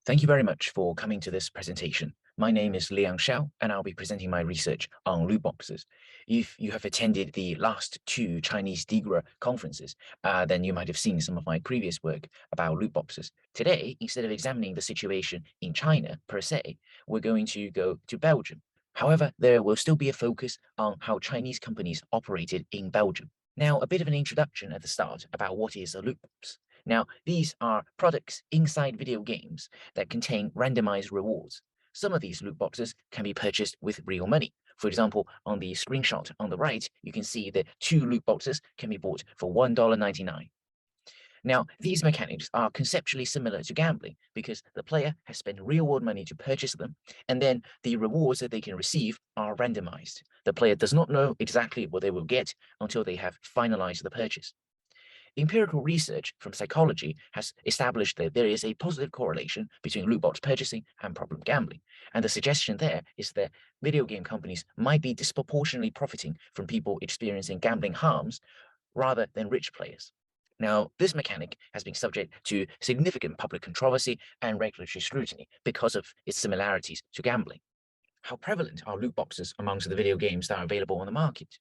Thank you very much for coming to this presentation. My name is Xiao, and I'll be presenting my research on loot boxes. If you have attended the last two Chinese DiGRA conferences, then you might have seen some of my previous work about loot boxes. Today, instead of examining the situation in China per se, we're going to go to Belgium. However, there will still be a focus on how Chinese companies operated in Belgium. Now, a bit of an introduction at the start about what is a loot box. Now, these are products inside video games that contain randomized rewards. Some of these loot boxes can be purchased with real money. For example, on the screenshot on the right, you can see that two loot boxes can be bought for $1.99. Now, these mechanics are conceptually similar to gambling because the player has spent real-world money to purchase them, and then the rewards that they can receive are randomized. The player does not know exactly what they will get until they have finalized the purchase. Empirical research from psychology has established that there is a positive correlation between loot box purchasing and problem gambling. And the suggestion there is that video game companies might be disproportionately profiting from people experiencing gambling harms rather than rich players. Now, this mechanic has been subject to significant public controversy and regulatory scrutiny because of its similarities to gambling. How prevalent are loot boxes amongst the video games that are available on the market?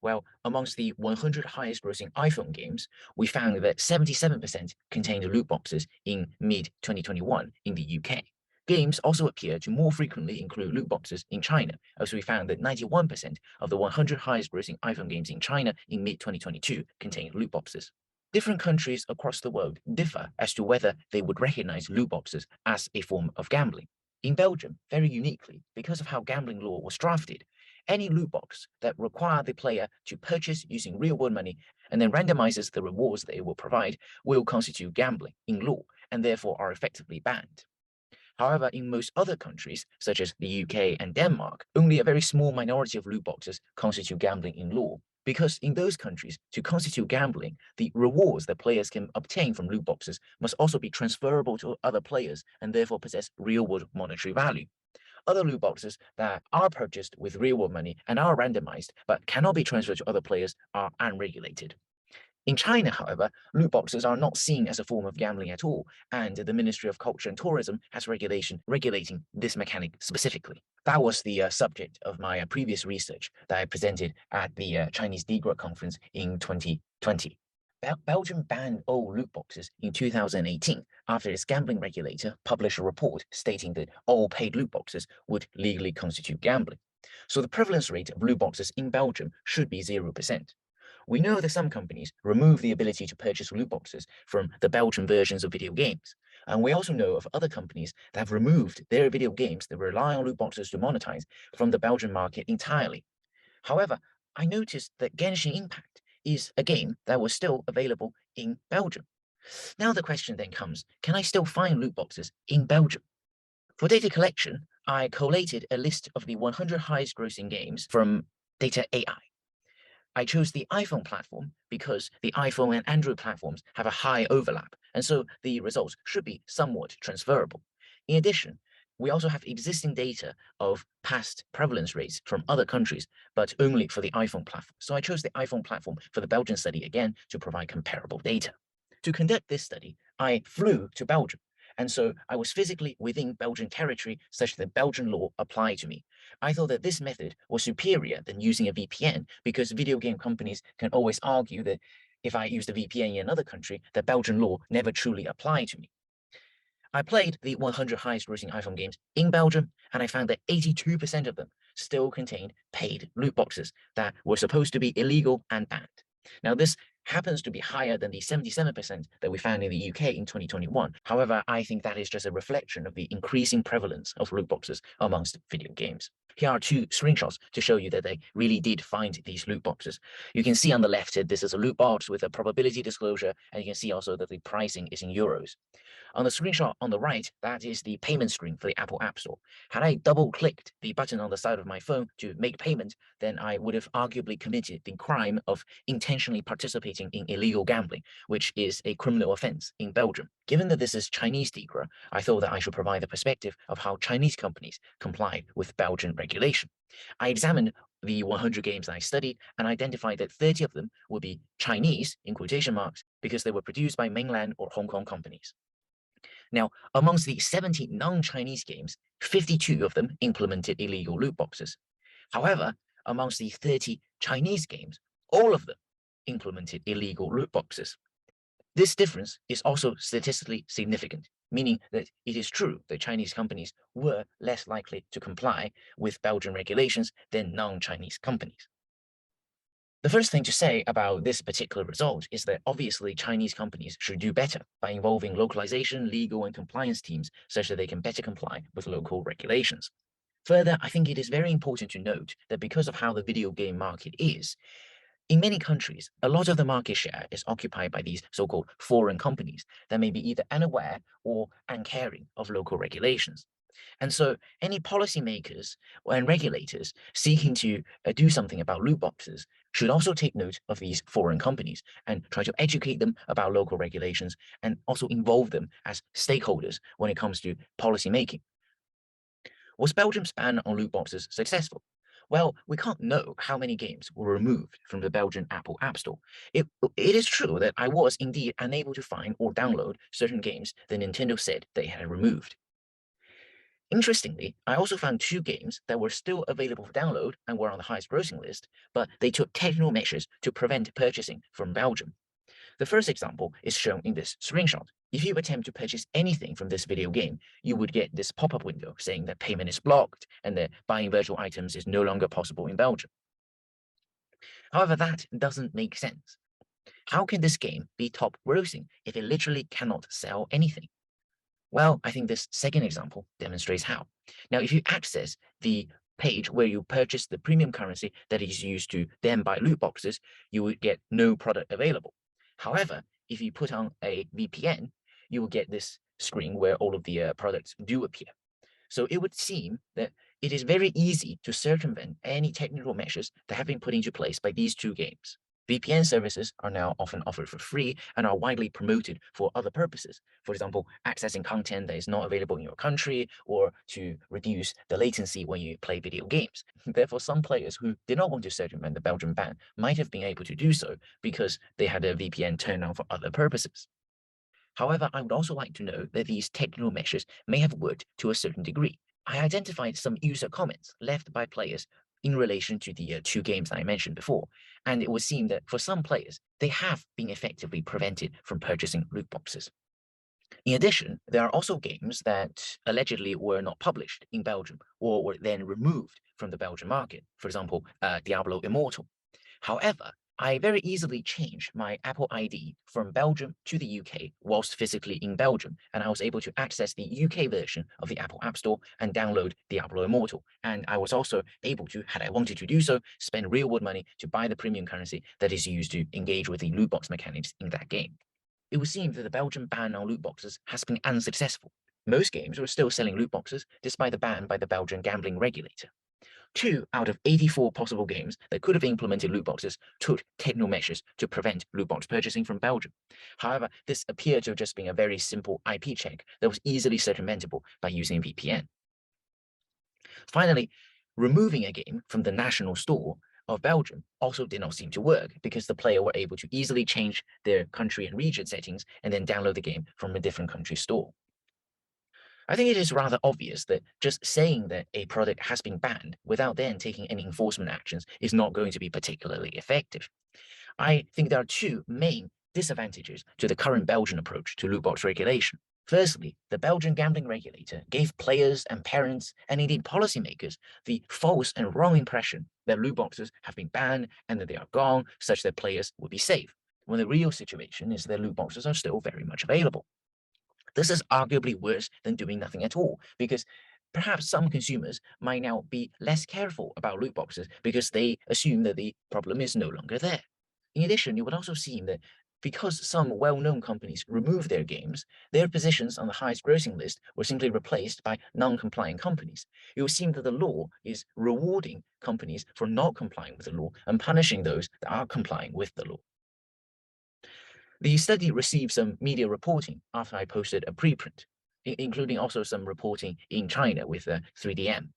Well, amongst the 100 highest grossing iPhone games, we found that 77% contained loot boxes in mid-2021 in the UK. Games also appear to more frequently include loot boxes in China, as we found that 91% of the 100 highest grossing iPhone games in China in mid-2022 contained loot boxes. Different countries across the world differ as to whether they would recognize loot boxes as a form of gambling. In Belgium, very uniquely, because of how gambling law was drafted, any loot box that require the player to purchase using real-world money and then randomizes the rewards that it will provide will constitute gambling in law and therefore are effectively banned. However, in most other countries, such as the UK and Denmark, only a very small minority of loot boxes constitute gambling in law. Because in those countries, to constitute gambling, the rewards that players can obtain from loot boxes must also be transferable to other players and therefore possess real-world monetary value. Other loot boxes that are purchased with real-world money and are randomized but cannot be transferred to other players are unregulated. In China, however, loot boxes are not seen as a form of gambling at all, and the Ministry of Culture and Tourism has regulation regulating this mechanic specifically. That was the subject of my previous research that I presented at the Chinese DiGRA conference in 2020. Belgium banned all loot boxes in 2018 after its gambling regulator published a report stating that all paid loot boxes would legally constitute gambling. So the prevalence rate of loot boxes in Belgium should be 0%. We know that some companies remove the ability to purchase loot boxes from the Belgian versions of video games. And we also know of other companies that have removed their video games that rely on loot boxes to monetize from the Belgian market entirely. However, I noticed that Genshin Impact is a game that was still available in Belgium. Now the question then comes, can I still find loot boxes in Belgium? For data collection, I collated a list of the 100 highest grossing games from Data AI. I chose the iPhone platform because the iPhone and Android platforms have a high overlap, and so the results should be somewhat transferable. In addition, we also have existing data of past prevalence rates from other countries, but only for the iPhone platform. So I chose the iPhone platform for the Belgian study again to provide comparable data. To conduct this study, I flew to Belgium. And so I was physically within Belgian territory such that Belgian law applied to me. I thought that this method was superior than using a VPN because video game companies can always argue that if I used a VPN in another country, that Belgian law never truly applied to me. I played the 100 highest grossing iPhone games in Belgium, and I found that 82% of them still contained paid loot boxes that were supposed to be illegal and banned. Now, this happens to be higher than the 77% that we found in the UK in 2021. However, I think that is just a reflection of the increasing prevalence of loot boxes amongst video games. Here are two screenshots to show you that they really did find these loot boxes. You can see on the left that this is a loot box with a probability disclosure, and you can see also that the pricing is in euros. On the screenshot on the right, that is the payment screen for the Apple App Store. Had I double-clicked the button on the side of my phone to make payment, then I would have arguably committed the crime of intentionally participating in illegal gambling, which is a criminal offense in Belgium. Given that this is Chinese DiGRA, I thought that I should provide the perspective of how Chinese companies comply with Belgian regulation. I examined the 100 games I studied and identified that 30 of them would be Chinese, in quotation marks, because they were produced by mainland or Hong Kong companies. Now, amongst the 70 non-Chinese games, 52 of them implemented illegal loot boxes. However, amongst the 30 Chinese games, all of them implemented illegal loot boxes. This difference is also statistically significant, meaning that it is true that Chinese companies were less likely to comply with Belgian regulations than non-Chinese companies. The first thing to say about this particular result is that obviously Chinese companies should do better by involving localization, legal, and compliance teams such that they can better comply with local regulations. Further, I think it is very important to note that because of how the video game market is, in many countries, a lot of the market share is occupied by these so-called foreign companies that may be either unaware or uncaring of local regulations. And so any policymakers and regulators seeking to do something about loot boxes should also take note of these foreign companies and try to educate them about local regulations and also involve them as stakeholders when it comes to policy making. Was Belgium's ban on loot boxes successful? Well, we can't know how many games were removed from the Belgian Apple App Store. It is true that I was indeed unable to find or download certain games that Nintendo said they had removed. Interestingly, I also found 2 games that were still available for download and were on the highest grossing list, but they took technical measures to prevent purchasing from Belgium. The first example is shown in this screenshot. If you attempt to purchase anything from this video game, you would get this pop-up window saying that payment is blocked and that buying virtual items is no longer possible in Belgium. However, that doesn't make sense. How can this game be top grossing if it literally cannot sell anything? Well, I think this second example demonstrates how. Now, if you access the page where you purchase the premium currency that is used to then buy loot boxes, you would get no product available. However, if you put on a VPN, you will get this screen where all of the products do appear. So it would seem that it is very easy to circumvent any technical measures that have been put into place by these 2 games. VPN services are now often offered for free and are widely promoted for other purposes. For example, accessing content that is not available in your country or to reduce the latency when you play video games. Therefore, some players who did not want to circumvent the Belgian ban might have been able to do so because they had a VPN turned on for other purposes. However, I would also like to note that these technical measures may have worked to a certain degree. I identified some user comments left by players in relation to the 2 games I mentioned before, and it would seem that for some players, they have been effectively prevented from purchasing loot boxes. In addition, there are also games that allegedly were not published in Belgium or were then removed from the Belgian market, for example, Diablo Immortal. However, I very easily changed my Apple ID from Belgium to the UK whilst physically in Belgium, and I was able to access the UK version of the Apple App Store and download Diablo Immortal. And I was also able to, had I wanted to do so, spend real world money to buy the premium currency that is used to engage with the loot box mechanics in that game. It would seem that the Belgian ban on loot boxes has been unsuccessful. Most games were still selling loot boxes despite the ban by the Belgian gambling regulator. 2 out of 84 possible games that could have implemented loot boxes took technical measures to prevent loot box purchasing from Belgium. However, this appeared to have just been a very simple IP check that was easily circumventable by using a VPN. Finally, removing a game from the national store of Belgium also did not seem to work because the player were able to easily change their country and region settings and then download the game from a different country store. I think it is rather obvious that just saying that a product has been banned without then taking any enforcement actions is not going to be particularly effective. I think there are 2 main disadvantages to the current Belgian approach to loot box regulation. Firstly, the Belgian gambling regulator gave players and parents and indeed policymakers the false and wrong impression that loot boxes have been banned and that they are gone such that players will be safe, when the real situation is that loot boxes are still very much available. This is arguably worse than doing nothing at all, because perhaps some consumers might now be less careful about loot boxes because they assume that the problem is no longer there. In addition, it would also seem that because some well-known companies removed their games, their positions on the highest grossing list were simply replaced by non-compliant companies. It would seem that the law is rewarding companies for not complying with the law and punishing those that are complying with the law. The study received some media reporting after I posted a preprint, including also some reporting in China with 3DM.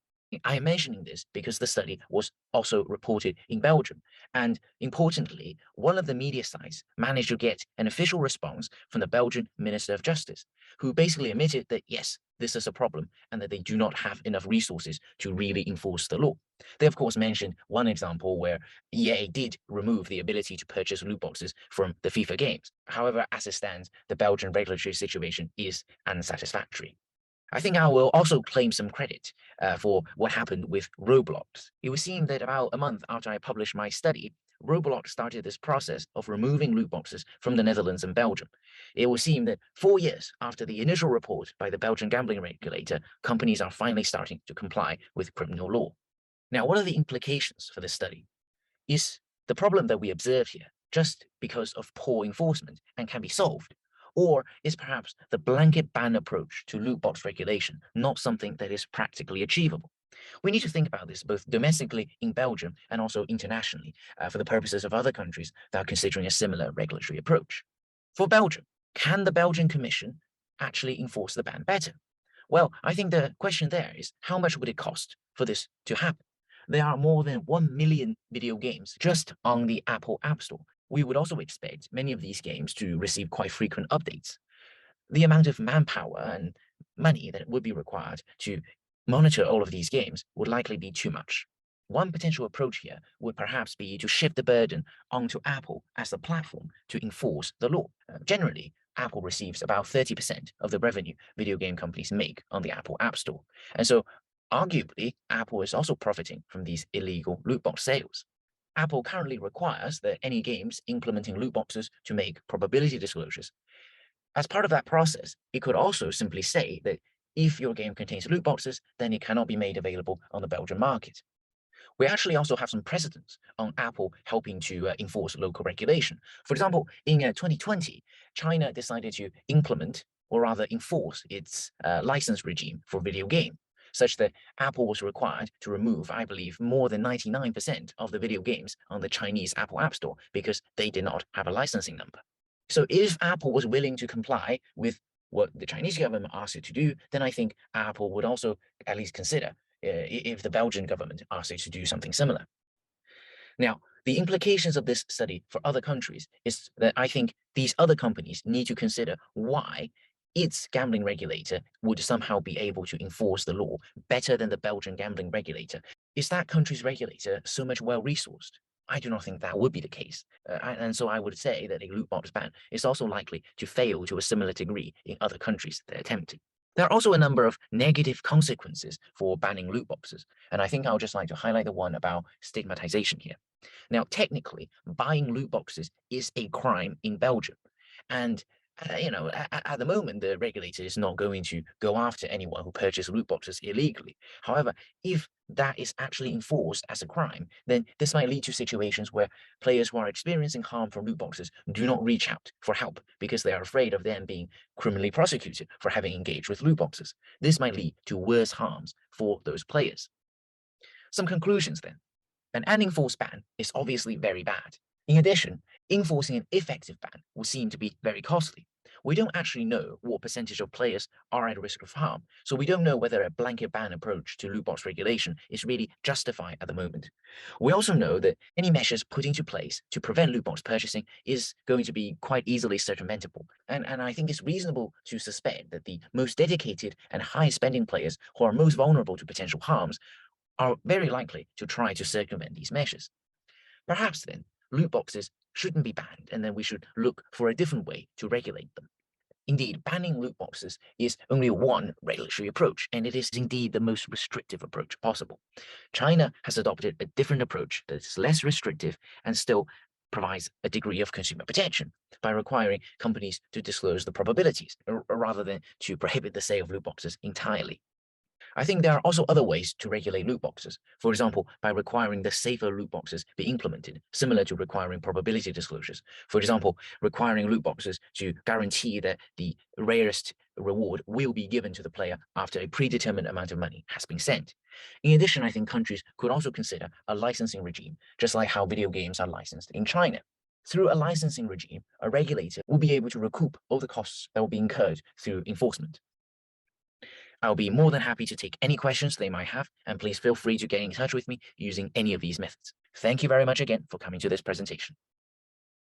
I am mentioning this because the study was also reported in Belgium. And importantly, one of the media sites managed to get an official response from the Belgian Minister of Justice, who basically admitted that yes, this is a problem and that they do not have enough resources to really enforce the law. They, of course, mentioned one example where EA did remove the ability to purchase loot boxes from the FIFA games. However, as it stands, the Belgian regulatory situation is unsatisfactory. I think I will also claim some credit for what happened with Roblox. It would seem that about a month after I published my study, Roblox started this process of removing loot boxes from the Netherlands and Belgium. It would seem that 4 years after the initial report by the Belgian gambling regulator, companies are finally starting to comply with criminal law. Now, what are the implications for this study? Is the problem that we observe here just because of poor enforcement and can be solved? Or is perhaps the blanket ban approach to loot box regulation not something that is practically achievable? We need to think about this both domestically in Belgium and also internationally for the purposes of other countries that are considering a similar regulatory approach. For Belgium, can the Belgian Commission actually enforce the ban better? Well, I think the question there is how much would it cost for this to happen? There are more than 1 million video games just on the Apple App Store. We would also expect many of these games to receive quite frequent updates. The amount of manpower and money that would be required to monitor all of these games would likely be too much. One potential approach here would perhaps be to shift the burden onto Apple as the platform to enforce the law. Generally, Apple receives about 30% of the revenue video game companies make on the Apple App Store. And so, arguably, Apple is also profiting from these illegal loot box sales. Apple currently requires that any games implementing loot boxes to make probability disclosures. As part of that process, it could also simply say that if your game contains loot boxes, then it cannot be made available on the Belgian market. We actually also have some precedents on Apple helping to enforce local regulation. For example, in 2020, China decided to implement or rather enforce its license regime for video game, such that Apple was required to remove, I believe, more than 99% of the video games on the Chinese Apple App Store because they did not have a licensing number. So if Apple was willing to comply with what the Chinese government asked it to do, then I think Apple would also at least consider if the Belgian government asked it to do something similar. Now, the implications of this study for other countries is that I think these other companies need to consider why its gambling regulator would somehow be able to enforce the law better than the Belgian gambling regulator. Is that country's regulator so much well-resourced? I do not think that would be the case. And so I would say that a loot box ban is also likely to fail to a similar degree in other countries that attempt it. There are also a number of negative consequences for banning loot boxes, and I think I'll just like to highlight the one about stigmatization here. Now, technically, buying loot boxes is a crime in Belgium, and at the moment, the regulator is not going to go after anyone who purchases loot boxes illegally. However, if that is actually enforced as a crime, then this might lead to situations where players who are experiencing harm from loot boxes do not reach out for help because they are afraid of them being criminally prosecuted for having engaged with loot boxes. This might lead to worse harms for those players. Some conclusions then. An unenforced ban is obviously very bad. In addition, enforcing an effective ban will seem to be very costly. We don't actually know what percentage of players are at risk of harm, so we don't know whether a blanket ban approach to loot box regulation is really justified at the moment. We also know that any measures put into place to prevent loot box purchasing is going to be quite easily circumventable. And I think it's reasonable to suspect that the most dedicated and high spending players who are most vulnerable to potential harms are very likely to try to circumvent these measures. Perhaps then, loot boxes shouldn't be banned, and then we should look for a different way to regulate them. Indeed, banning loot boxes is only one regulatory approach, and it is indeed the most restrictive approach possible. China has adopted a different approach that is less restrictive and still provides a degree of consumer protection by requiring companies to disclose the probabilities rather than to prohibit the sale of loot boxes entirely. I think there are also other ways to regulate loot boxes. For example, by requiring the safer loot boxes be implemented, similar to requiring probability disclosures. For example, requiring loot boxes to guarantee that the rarest reward will be given to the player after a predetermined amount of money has been sent. In addition, I think countries could also consider a licensing regime, just like how video games are licensed in China. Through a licensing regime, a regulator will be able to recoup all the costs that will be incurred through enforcement. I'll be more than happy to take any questions they might have, and please feel free to get in touch with me using any of these methods. Thank you very much again for coming to this presentation.